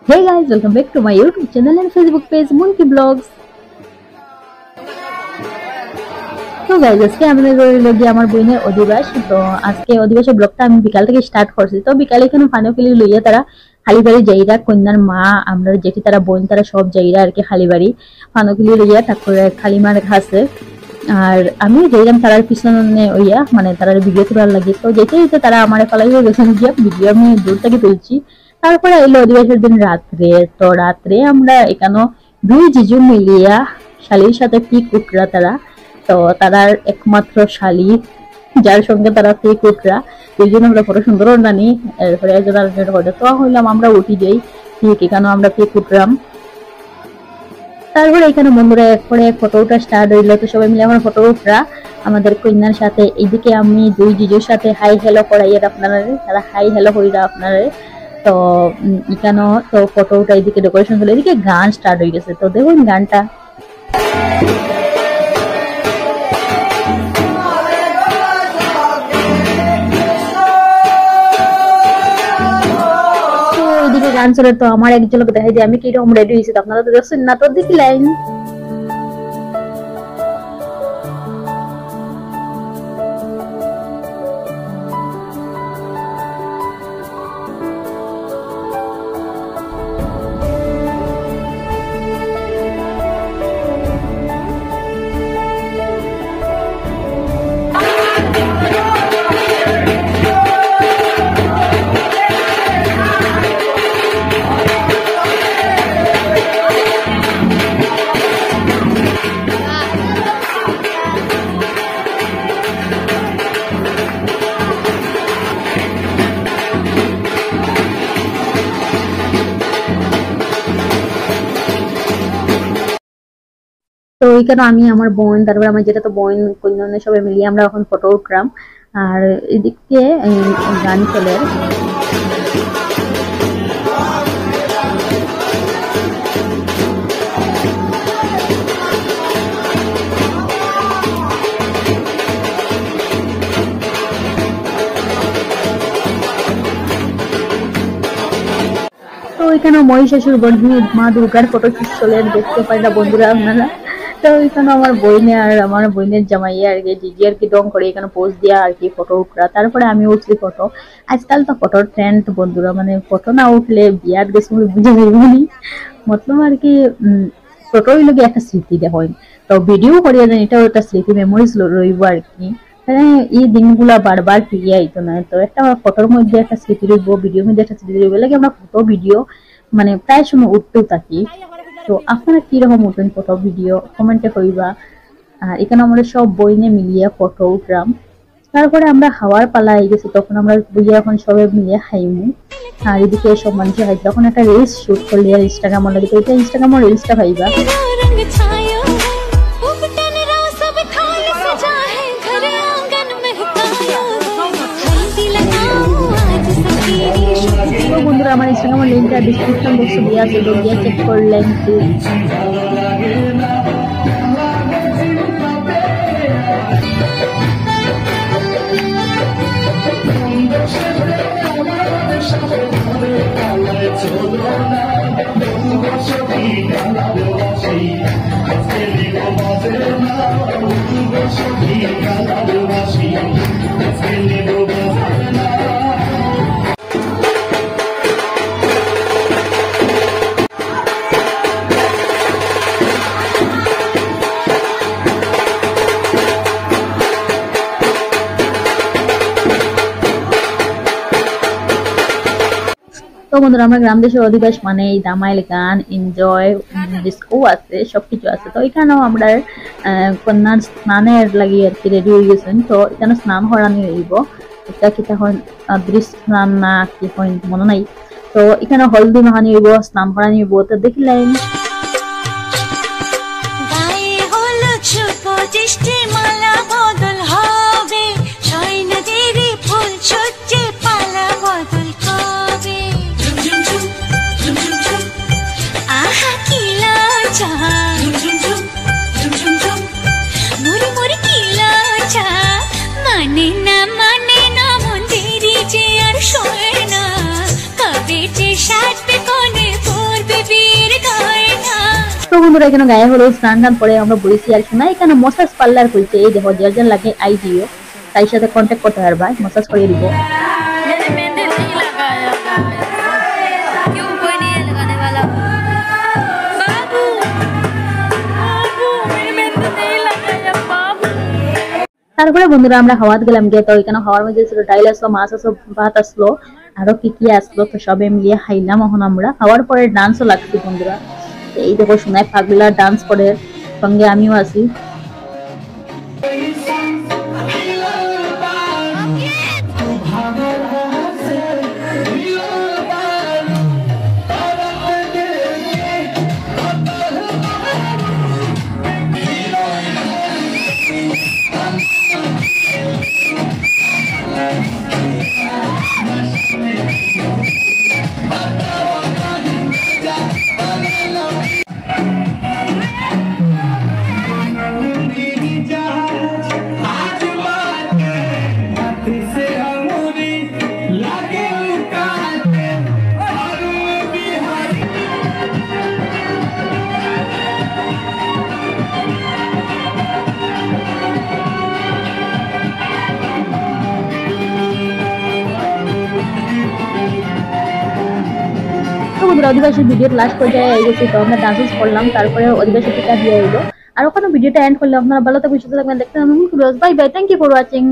Hey guys, welcome back to my YouTube channel and Facebook page Monkey Vlogs. তো guys আজকে আমাদের রইলো গিয়ে আমার বোনের অধিবাস। তো আজকে অধিবাসের ব্লগটা আমি বিকাল থেকে স্টার্ট করছি। তো বিকালে এখানে ফানুকুলি লইয়া তারা খালিবাড়ি যাইরা কন্যার মা আমরা যেটি তারা বোন তারা সব যাইরা আর কি খালিবাড়ি ফানুকুলি লইয়া তারপরে খালিমার কাছে আর আমি যাইলাম তারার পিছনে ওইয়া মানে তারার ভিডিও তোলার লাগে। তো যেতেই তারা আমার ফলাই গেছেন গিয়া ভিডিও আমি দূর থেকে তুলছি। তারপরে এলো অধিবাসের দিন রাত্রে। তো রাত্রে আমরা এখানে দুই জিজু মিলিয়া শালির সাথে পিক উঠরা তারা। তো তারার একমাত্র শালি যার সঙ্গে তারা পিক উঠরা দুইজন আমরা ফটো সুন্দর নানি এরপরে একজন আরেকজনের ফটো তো হইলাম আমরা উঠি যাই ঠিক এখানে আমরা পিক উঠলাম। তারপরে এখানে বন্ধুরা এক পরে এক ফটো উঠা স্টার্ট হইলো। তো সবাই মিলে আমরা ফটো উঠরা আমাদের কন্যার সাথে। এইদিকে আমি দুই জিজুর সাথে হাই হ্যালো করাইয়া আপনারা তারা হাই হ্যালো কইরা আপনারা। তো এখানে তো ফটো উঠা এদিকে ডেকোরেশন করে এদিকে গান স্টার্ট হয়ে গেছে। তো দেখুন গানটা গান চলে। তো আমার এক ঝলক দেখাই যে আমি কিরকম রেডি হয়েছি। তো আপনারা তো দেখছেন না, তো দেখলেন। তো ওইখানে আমি আমার বোন তারপরে আমার যেটা তো বোন কন্যা সবাই মিলিয়ে আমরা এখন ফটো উঠলাম আর এদিকে গান চলে। তো ওইখানে মহিষাসুর বন্ধু মা দুর্গার ফটো চলে দেখতে পারি না বন্ধুরা আপনারা। তো ওইখানে আমার বোনে আর আমার বোনের জামাইয়া আর কি জিজি আর কি ডং করে এখানে পোজ দিয়া আর কি ফটো উঠরা। তারপরে আমি উঠছি ফটো। আজকাল তো ফটোর ট্রেন্ড বন্ধুরা, মানে ফটো না উঠলে বিয়ার গেছে বুঝে যাইবনি মতলব আর কি ফটো হইলে কি একটা স্মৃতি দেখেন। তো ভিডিও করিয়া দেন এটাও একটা স্মৃতি মেমোরিজ রইব আর কি। এই দিনগুলা বারবার ফিরিয়ে আইতো না। তো একটা ফটোর মধ্যে একটা স্মৃতি রইব, ভিডিওর মধ্যে একটা স্মৃতি রইব লাগে। আমরা ফটো ভিডিও মানে প্রায় সময় উঠতেও থাকি। তো আপনারা কিরকম উঠবেন ফটো ভিডিও কমেন্টে কইবা। আর এখানে আমরা সব বইনে মিলিয়ে ফটো উঠলাম। তারপরে আমরা হাওয়ার পালা হয়ে গেছি, তখন আমরা বুঝে এখন সবাই মিলিয়ে খাইমু। আর এদিকে সব মানুষ খাই তখন একটা রিলস শুট করলে আর ইনস্টাগ্রাম লাগে। তো এটা ইনস্টাগ্রাম আর রিলসটা পাইবা। বন্ধুরা আমার ইনস্টাগ্রামের লিংকটা ডিসক্রিপশন বক্সে দেওয়া আছে, তো গিয়ে চেক করলেন প্লিজ। তো বন্ধুরা আমরা গ্রাম দেশের অধিবাস মানে এই দামাইল গান এনজয় ডিস্কো আছে সবকিছু আছে। তো এখানেও আমরা কন্যার স্নানের লাগিয়ে আর কি রেডি হয়ে গেছেন। তো এখানে স্নান করানি হইব, এটা কি তখন দৃশ্য স্নান না কি হয় মনে নাই। তো এখানে হলদি মাখানি হইব, স্নান করানি হইব। তো দেখলেন মন্দিরে যে আর শোয় না কবে যে সাজবে কোনে বন্ধুরা এখানে গায়ে হলুদ স্নান টান পরে আমরা বইছি আর কি না, এখানে মসাজ পার্লার খুলছে। এই দেখো যার যার লাগে আই দিও, তাই সাথে কন্ট্যাক্ট করতে পারবা, মসাজ করিয়ে দিব। তারপরে বন্ধুরা আমরা হাওয়াত গেলাম গিয়ে, তো এখানে হাওয়ার মধ্যে ছিল ডাইল আসলো, মাছ আসলো, ভাত আসলো, আরো কি কি আসলো, তো সবে মিলিয়ে খাইলাম। এখন আমরা খাওয়ার পরে ডান্সও লাগছে বন্ধুরা। এই দেখো সোনাই পাগলা ডান্স করে, সঙ্গে আমিও আছি। বন্ধুরা অধিবাসী ভিডিওর লাস্ট পর্যায়ে এই গেছি, তো আমরা ডান্স করলাম, তারপরে অধিবাসী টিকা দিয়ে এলো। আর ওখানে ভিডিওটা এন্ড করলে আপনারা ভালো থাকবেন, সুস্থ থাকবেন, দেখতে থাকুন। Bye bye, thank you for watching.